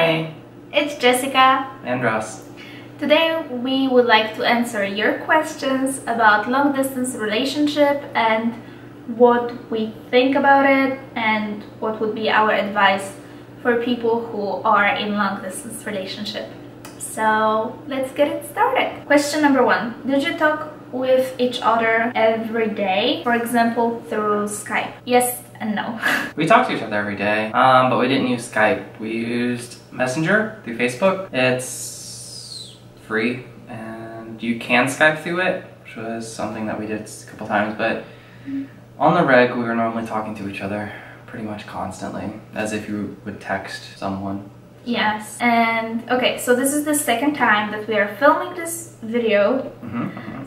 Hi, it's Jessica and Russ. Today we would like to answer your questions about long distance relationship and what we think about it and what would be our advice for people who are in long distance relationship. So let's get it started. Question number 1. Did you talk with each other every day? For example, through Skype? Yes and no. We talk to each other every day, but we didn't use Skype. We used Messenger through Facebook. It's free and you can Skype through it, which was something that we did a couple times, but on the reg we were normally talking to each other pretty much constantly, as if you would text someone. Yes, and okay, so this is the second time that we are filming this video,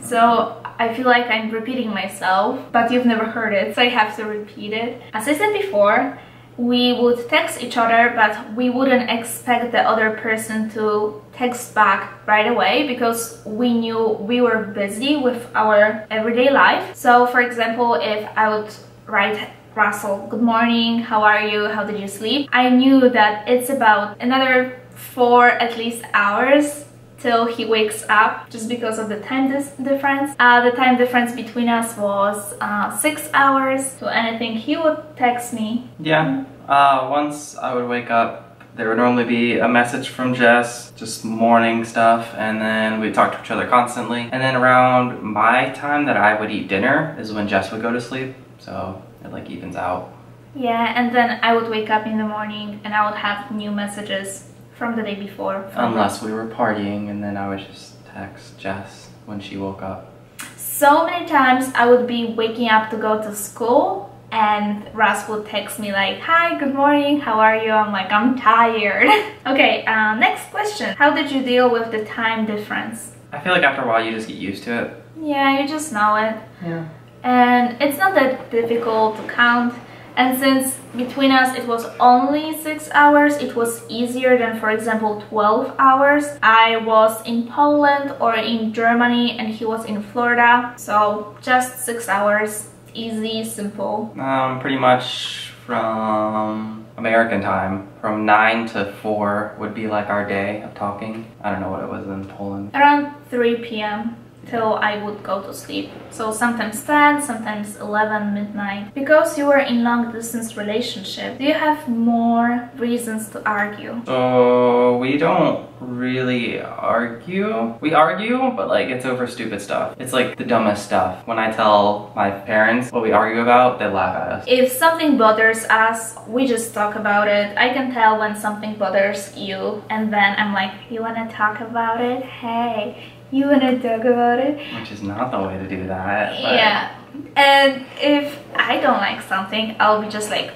so I feel like I'm repeating myself, but you've never heard it, so I have to repeat it. As I said before, we would text each other, but we wouldn't expect the other person to text back right away because we knew we were busy with our everyday life. So for example, if I would write Russell, good morning, how are you, how did you sleep? I knew that it's about another 4 at least hours till he wakes up, just because of the time difference. The time difference between us was 6 hours, so anything he would text me. Yeah, once I would wake up, there would normally be a message from Jess, just morning stuff, and then we'd talk to each other constantly. And then around my time that I would eat dinner is when Jess would go to sleep, so it like evens out. Yeah, and then I would wake up in the morning and I would have new messages from the day before. Unless we were partying, and then I would just text Jess when she woke up. So many times I would be waking up to go to school and Russ would text me like, hi, good morning, how are you? I'm like, I'm tired. Okay, next question. How did you deal with the time difference? I feel like after a while you just get used to it. Yeah, you just know it. Yeah. And it's not that difficult to count. And since between us it was only 6 hours, it was easier than, for example, 12 hours. I was in Poland or in Germany and he was in Florida. So just 6 hours, easy, simple. Pretty much from American time, from 9 to 4 would be like our day of talking. I don't know what it was in Poland. Around 3 p.m. till I would go to sleep. So sometimes 10, sometimes 11 midnight. Because you were in long distance relationship, do you have more reasons to argue? So we don't really argue. We argue, but like it's over stupid stuff. It's like the dumbest stuff. When I tell my parents what we argue about, they laugh at us. If something bothers us, we just talk about it. I can tell when something bothers you, and then I'm like, you wanna talk about it? Hey, you wanna talk about it? Which is not the way to do that. But yeah. And if I don't like something, I'll be just like,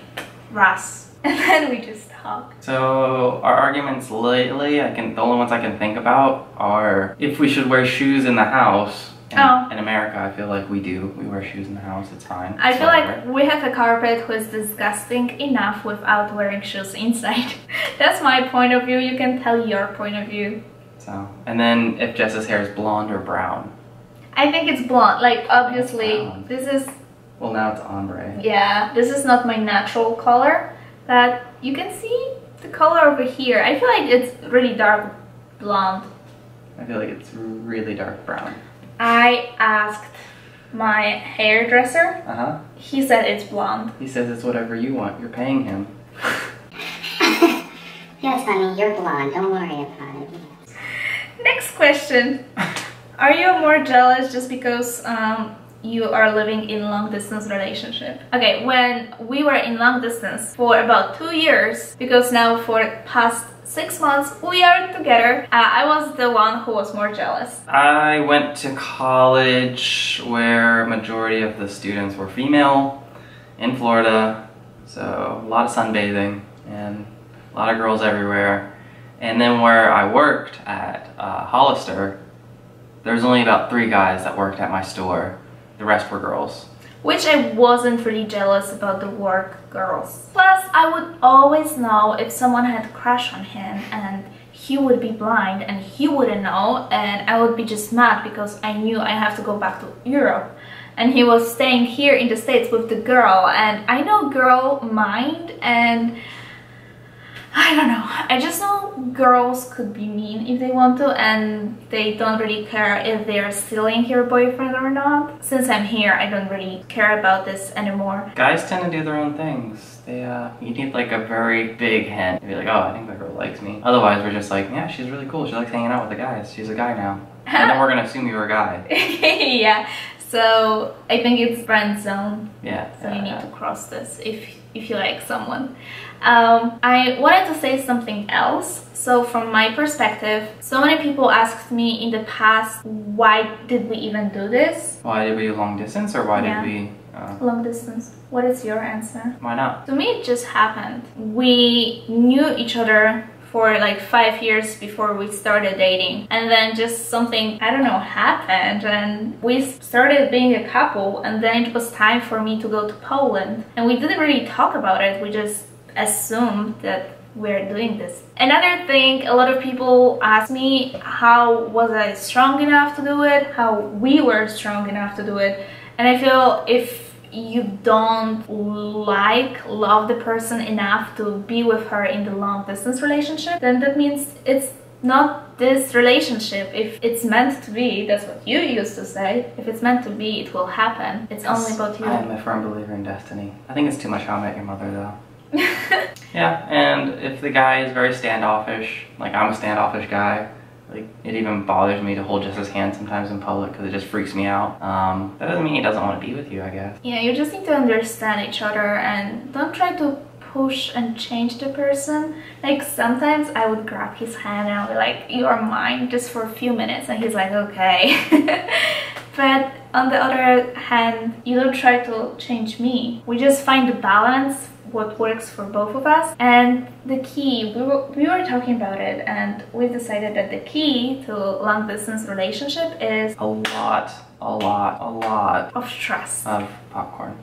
Russ. And then we just talk. So our arguments lately, the only ones I can think about are if we should wear shoes in the house. In America, I feel like we do. We wear shoes in the house, it's fine. I feel like we have a carpet who is disgusting enough without wearing shoes inside. That's my point of view. You can tell your point of view. So, and then if Jess's hair is blonde or brown. I think it's blonde. Like, obviously, this is... Well, now it's ombre. Yeah, this is not my natural color. But you can see the color over here. I feel like it's really dark blonde. I feel like it's really dark brown. I asked my hairdresser. He said it's blonde. He says it's whatever you want. You're paying him. Yes, honey, you're blonde. Don't worry about it. Next question. Are you more jealous just because you are living in long distance relationship? Okay, when we were in long distance for about 2 years, because now for past 6 months we are together, I was the one who was more jealous. I went to college where majority of the students were female in Florida, so a lot of sunbathing and a lot of girls everywhere. And then where I worked at Hollister, there was only about 3 guys that worked at my store. The rest were girls. Which I wasn't really jealous about the work girls. Plus, I would always know if someone had a crush on him and he would be blind and he wouldn't know, and I would be just mad because I knew I have to go back to Europe. And he was staying here in the States with the girl, and I know girl mind, and I don't know. I just know girls could be mean if they want to, and they don't really care if they are stealing your boyfriend or not. Since I'm here, I don't really care about this anymore. Guys tend to do their own things. You need like a very big hint to be like, oh, I think that girl likes me. Otherwise, we're just like, yeah, she's really cool. She likes hanging out with the guys. She's a guy now. And then we're gonna assume you're a guy. Yeah. So I think it's friend zone. Yeah. So you need to cross this if you like someone. I wanted to say something else. So from my perspective, so many people asked me in the past, why did we even do this? Why did we do long distance, or why did we... long distance. What is your answer? Why not? To me, it just happened. We knew each other for like 5 years before we started dating, and then just something, I don't know, happened, and we started being a couple, and then it was time for me to go to Poland, and we didn't really talk about it. We just assumed that we're doing this. Another thing, a lot of people ask me, how was I strong enough to do it, how we were strong enough to do it, and I feel if you don't love the person enough to be with her in the long distance relationship, then that means it's not this relationship. If it's meant to be, that's what you used to say, if it's meant to be, it will happen. It's only about you. I am a firm believer in destiny. I think it's too much How I Met Your Mother though. Yeah, and if the guy is very standoffish, like I'm a standoffish guy, like, it even bothers me to hold Jess's hand sometimes in public because it just freaks me out. That doesn't mean he doesn't want to be with you, I guess. Yeah, you just need to understand each other and don't try to push and change the person. Like, sometimes I would grab his hand and I'll be like, you are mine, just for a few minutes, and he's like, okay. But on the other hand, you don't try to change me. We just find the balance, what works for both of us. And the key, we were talking about it, and we decided that the key to long distance relationship is a lot of trust. Of popcorn.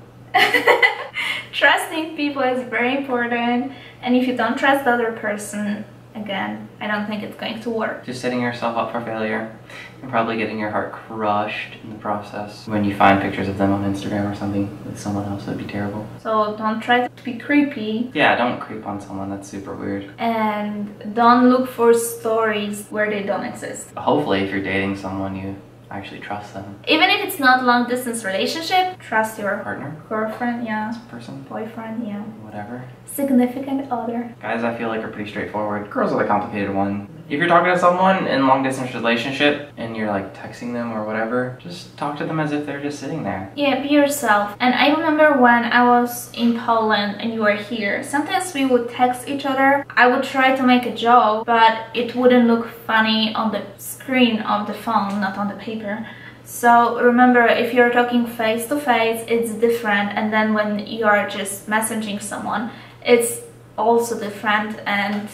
Trusting people is very important, and if you don't trust the other person, again, I don't think it's going to work. Just setting yourself up for failure and probably getting your heart crushed in the process. When you find pictures of them on Instagram or something with someone else, that'd be terrible. So don't try to be creepy. Yeah, don't creep on someone, that's super weird. And don't look for stories where they don't exist. Hopefully if you're dating someone, you actually trust them. Even if it's not long distance relationship, trust your partner, girlfriend, yeah, person, boyfriend, yeah, whatever, significant other. Guys, I feel like are pretty straightforward. Girls are the complicated one. If you're talking to someone in long distance relationship and you're like texting them or whatever, just talk to them as if they're just sitting there. Yeah, be yourself. And I remember when I was in Poland and you were here, sometimes we would text each other. I would try to make a joke, but it wouldn't look funny on the screen of the phone, not on the paper. So remember, if you're talking face to face, it's different, and then when you are just messaging someone, it's also different, and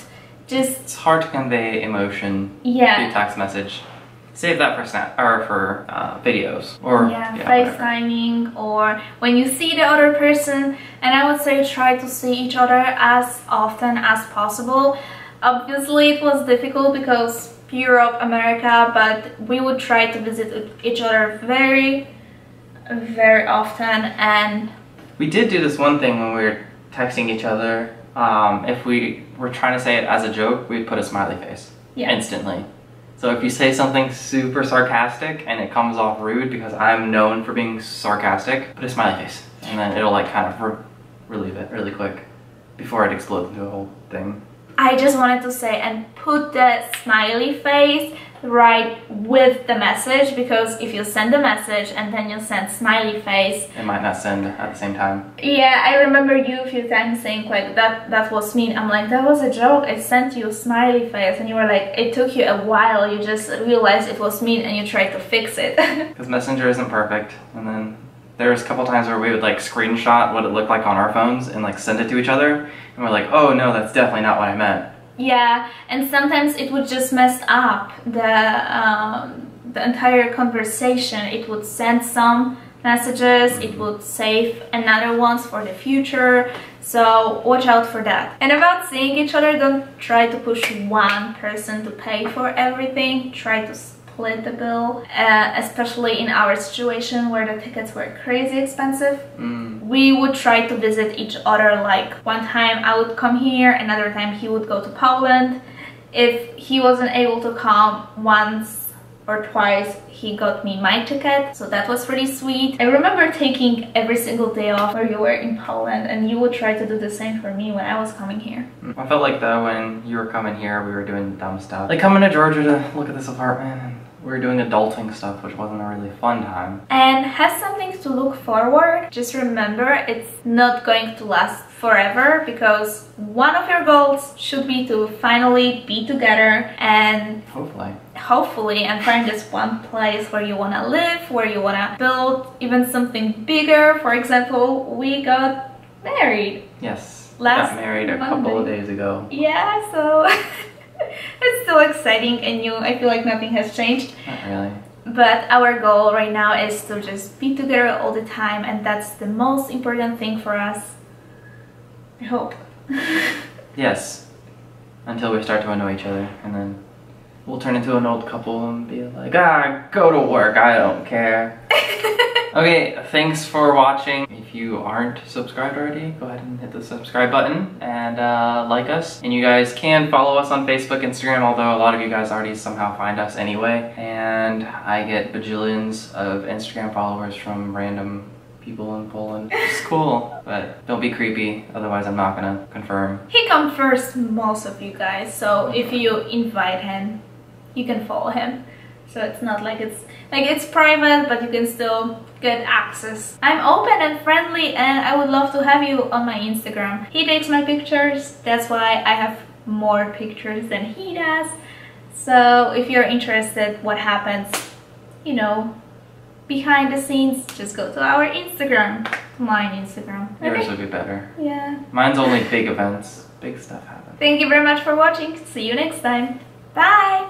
just it's hard to convey emotion through text message. Save that for snap or for videos or FaceTiming, or when you see the other person. And I would say try to see each other as often as possible. Obviously it was difficult because Europe, America, but we would try to visit each other very, very often. And we did do this one thing when we were texting each other. If we were trying to say it as a joke, we'd put a smiley face instantly. So if you say something super sarcastic and it comes off rude, because I'm known for being sarcastic, put a smiley face, and then it'll like kind of relieve it really quick before it explodes into a whole thing. I just wanted to say, and put the smiley face right with the message, because if you send a message and then you send smiley face, it might not send at the same time. Yeah, I remember you a few times saying like that was mean. I'm like, that was a joke, I sent you a smiley face, and you were like, it took you a while, you just realized it was mean and you tried to fix it. Because Messenger isn't perfect, and then there's a couple times where we would like screenshot what it looked like on our phones and like send it to each other, and we're like, oh no, that's definitely not what I meant. Yeah, and sometimes it would just mess up the entire conversation. It would send some messages, it would save another ones for the future, so watch out for that. And about seeing each other, don't try to push one person to pay for everything. Try to split the bill, especially in our situation where the tickets were crazy expensive. We would try to visit each other. Like one time I would come here, another time he would go to Poland. If he wasn't able to come once or twice, he got me my ticket, so that was pretty sweet. I remember taking every single day off where you were in Poland, and you would try to do the same for me when I was coming here. I felt like though when you were coming here, we were doing dumb stuff. Like coming to Georgia to look at this apartment, and we were doing adulting stuff, which wasn't a really fun time. And have something to look forward. Just remember, it's not going to last forever, because one of your goals should be to finally be together and hopefully and find this one place where you want to live, where you want to build even something bigger. For example, we got married. Yes, got married a couple of days ago. Yeah, so it's still exciting and new. I feel like nothing has changed. Not really. But our goal right now is to just be together all the time, and that's the most important thing for us. I hope. Yes, until we start to annoy each other, and then we'll turn into an old couple and be like, go to work, I don't care. Okay, thanks for watching. If you aren't subscribed already, go ahead and hit the subscribe button and like us. And you guys can follow us on Facebook, Instagram, although a lot of you guys already somehow find us anyway. And I get bajillions of Instagram followers from random people in Poland. It's cool, but don't be creepy, otherwise I'm not gonna confirm. He comes first, most of you guys, so if you invite him, you can follow him. So it's not like it's private, but you can still get access. I'm open and friendly, and I would love to have you on my Instagram. He takes my pictures, that's why I have more pictures than he does. So if you're interested what happens, you know, behind the scenes, just go to our Instagram. Mine Instagram. Yours would be better. Yeah. Mine's only big events. Big stuff happens. Thank you very much for watching. See you next time. Bye!